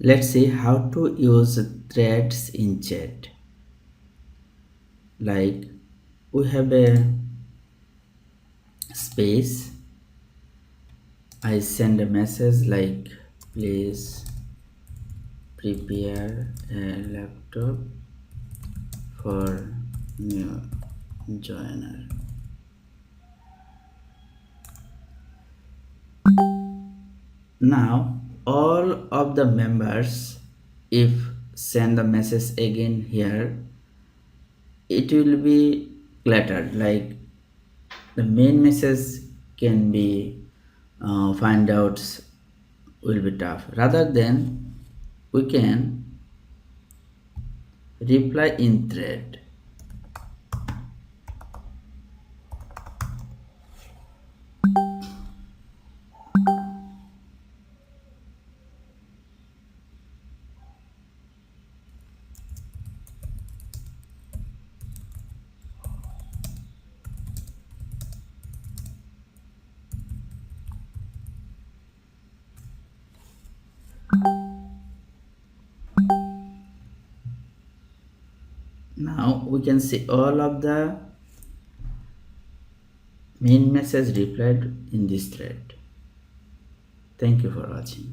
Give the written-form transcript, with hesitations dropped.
Let's see how to use threads in chat. Like we have a space. I send a message like please prepare a laptop for new joiner. Now all of the members, if send the message again here, it will be cluttered. Like the main message can be find outs will be tough. Rather than we can reply in thread. Now we can see all of the main message replied in this thread. Thank you for watching.